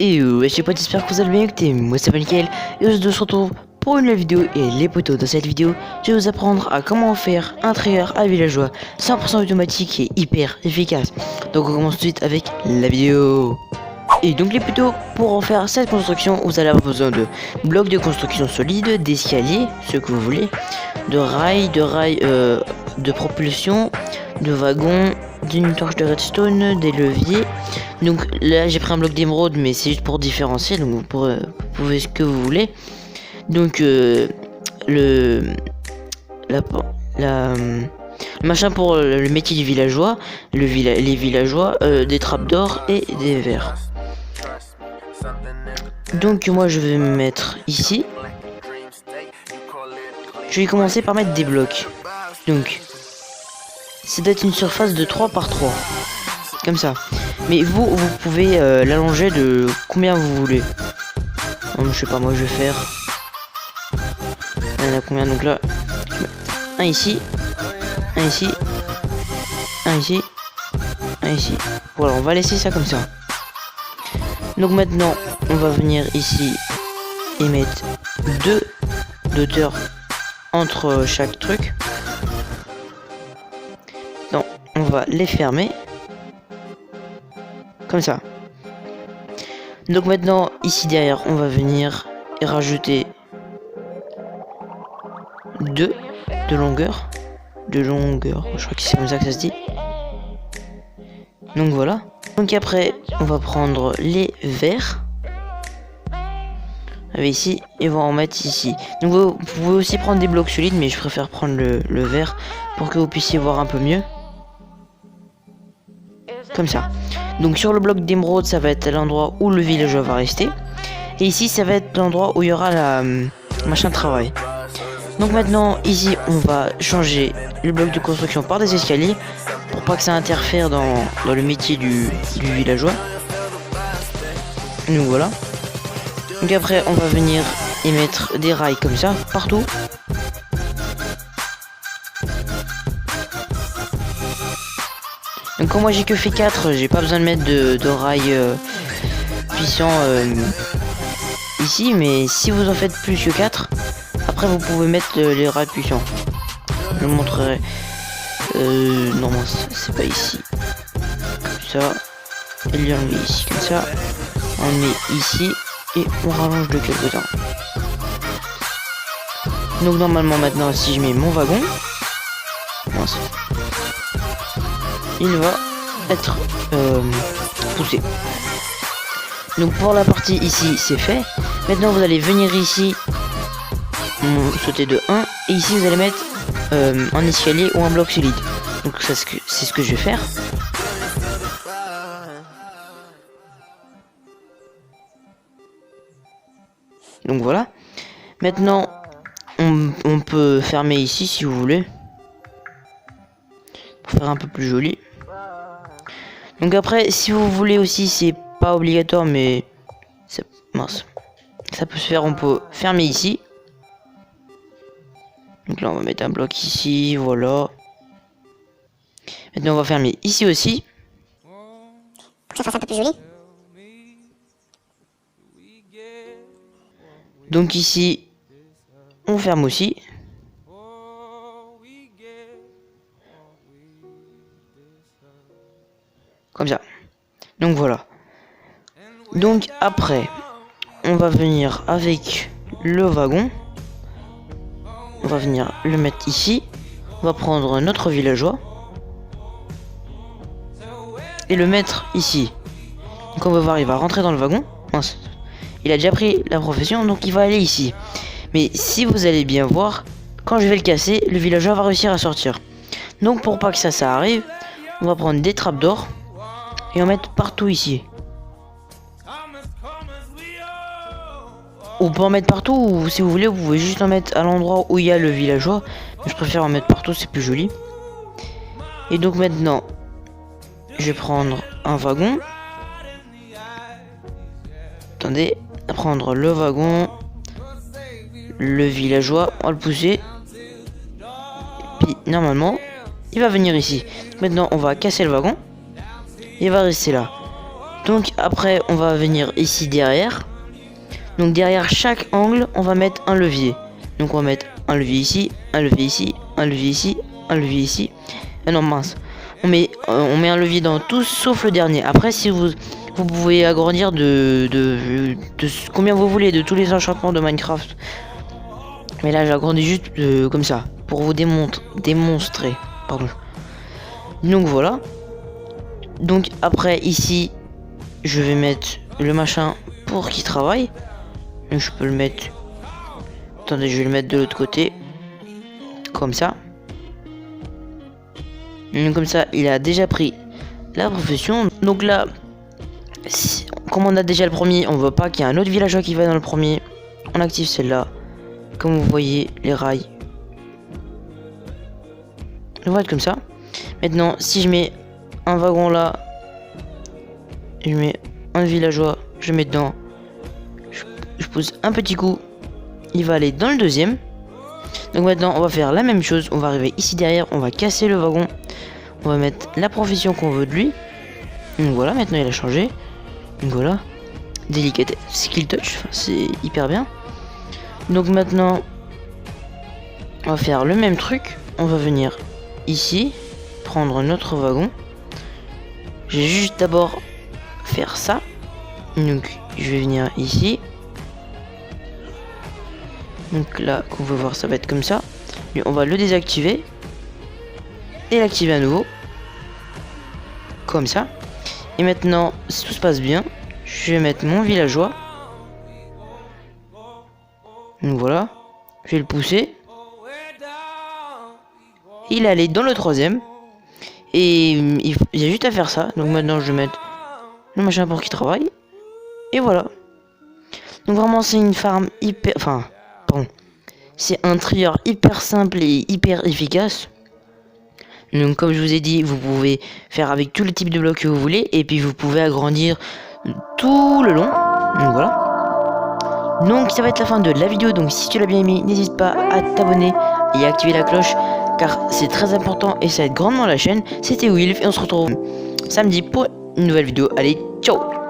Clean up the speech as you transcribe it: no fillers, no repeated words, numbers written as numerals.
Et wesh les potes, j'espère que vous allez bien écouter, moi c'est Mikael et aujourd'hui on se retrouve pour une nouvelle vidéo. Et les potos, dans cette vidéo je vais vous apprendre à comment faire un trigger à villageois 100% automatique et hyper efficace. Donc on commence tout de suite avec la vidéo. Et donc les potos, pour en faire cette construction vous allez avoir besoin de blocs de construction solides, d'escaliers, ce que vous voulez, de rails, de propulsion, de wagons, d'une torche de redstone, des leviers. Donc là j'ai pris un bloc d'émeraude mais c'est juste pour différencier, donc vous pouvez ce que vous voulez. Donc le machin pour le métier du villageois, les villageois, des trappes d'or et des verres. Donc moi je vais me mettre ici. Je vais commencer par mettre des blocs. Donc c'est d'être une surface de 3 par 3 comme ça, mais vous pouvez l'allonger de combien vous voulez. Je sais pas, moi je vais faire il y en a combien, donc là un ici, un ici, un ici, un ici. Voilà, on va laisser ça comme ça. Donc maintenant on va venir ici et mettre 2 d'auteur entre chaque truc. Non, on va les fermer comme ça. Donc maintenant ici derrière on va venir et rajouter 2 de longueur, je crois que c'est comme ça que ça se dit. Donc voilà. Donc après on va prendre les verres avec ici et on va en mettre ici. Donc vous pouvez aussi prendre des blocs solides, mais je préfère prendre le verre pour que vous puissiez voir un peu mieux. Comme ça. Donc sur le bloc d'émeraude ça va être l'endroit où le villageois va rester, et ici ça va être l'endroit où il y aura la machin de travail. Donc maintenant ici on va changer le bloc de construction par des escaliers pour pas que ça interfère dans le métier du villageois. Donc voilà. Donc après on va venir y mettre des rails comme ça partout. Donc comme moi j'ai que fait 4, j'ai pas besoin de mettre de rails puissants ici, mais si vous en faites plus que 4, après vous pouvez mettre les rails puissants. Je vous montrerai. Non, c'est pas ici. Comme ça. Et lui on met ici comme ça. On met ici et on rallonge de quelques-uns. Donc normalement maintenant si je mets mon wagon, mince, il va être poussé. Donc pour la partie ici c'est fait. Maintenant vous allez venir ici, sauter de 1, et ici vous allez mettre un escalier ou un bloc solide. Donc c'est ce que je vais faire. Donc voilà. Maintenant on peut fermer ici si vous voulez, pour faire un peu plus joli. Donc après si vous voulez aussi, c'est pas obligatoire mais mince, ça peut se faire, on peut fermer ici. Donc là on va mettre un bloc ici, voilà. Maintenant on va fermer ici aussi pour que ça fasse un peu plus joli. Donc ici on ferme aussi. Comme ça. Donc voilà. Donc après on va venir avec le wagon. On va venir le mettre ici. On va prendre notre villageois et le mettre ici. Donc on va voir, il va rentrer dans le wagon. Mince. Il a déjà pris la profession, donc il va aller ici. Mais si vous allez bien voir, quand je vais le casser, le villageois va réussir à sortir. Donc pour pas que ça arrive, on va prendre des trappes d'or et en mettre partout ici. On peut en mettre partout, ou si vous voulez vous pouvez juste en mettre à l'endroit où il y a le villageois, mais je préfère en mettre partout, c'est plus joli. Et donc maintenant je vais prendre un wagon. Attendez, à prendre le wagon, le villageois, on va le pousser, et puis normalement il va venir ici. Maintenant on va casser le wagon, il va rester là. Donc après on va venir ici derrière. Donc derrière chaque angle on va mettre un levier. Donc on va mettre un levier ici, un levier ici, un levier ici, un levier ici. Ah non mince. On met un levier dans tous sauf le dernier. Après si vous pouvez agrandir de combien vous voulez de tous les enchantements de Minecraft. Mais là j'agrandis juste comme ça pour vous démontrer. Pardon. Donc voilà. Donc après ici je vais mettre le machin pour qu'il travaille. Donc je peux le mettre. Attendez, je vais le mettre de l'autre côté. Comme ça. Donc comme ça, il a déjà pris la profession. Donc là, comme on a déjà le premier, on veut pas qu'il y ait un autre villageois qui va dans le premier. On active celle-là. Comme vous voyez, les rails. On va être comme ça. Maintenant, si je mets un wagon là, je mets un villageois, je mets dedans. Je pousse un petit coup. Il va aller dans le deuxième. Donc maintenant, on va faire la même chose. On va arriver ici derrière, on va casser le wagon. On va mettre la profession qu'on veut de lui. Donc voilà, maintenant il a changé. Donc voilà. Délicate skill touch, c'est hyper bien. Donc maintenant, on va faire le même truc. On va venir ici, prendre notre wagon. Je vais juste d'abord faire ça. Donc je vais venir ici. Donc là, qu'on veut voir, ça va être comme ça. Et on va le désactiver. Et l'activer à nouveau. Comme ça. Et maintenant, si tout se passe bien, je vais mettre mon villageois. Donc voilà. Je vais le pousser. Il est allé dans le troisième. Et il y a juste à faire ça. Donc maintenant, je vais mettre le machin pour qu'il travaille. Et voilà. Donc vraiment, c'est une farm hyper... Enfin, pardon. C'est un trieur hyper simple et hyper efficace. Donc comme je vous ai dit, vous pouvez faire avec tous les types de blocs que vous voulez. Et puis vous pouvez agrandir tout le long. Donc voilà. Donc ça va être la fin de la vidéo. Donc si tu l'as bien aimé, n'hésite pas à t'abonner et à activer la cloche. Car c'est très important et ça aide grandement la chain. C'était Wilf et on se retrouve samedi pour une nouvelle vidéo. Allez, ciao!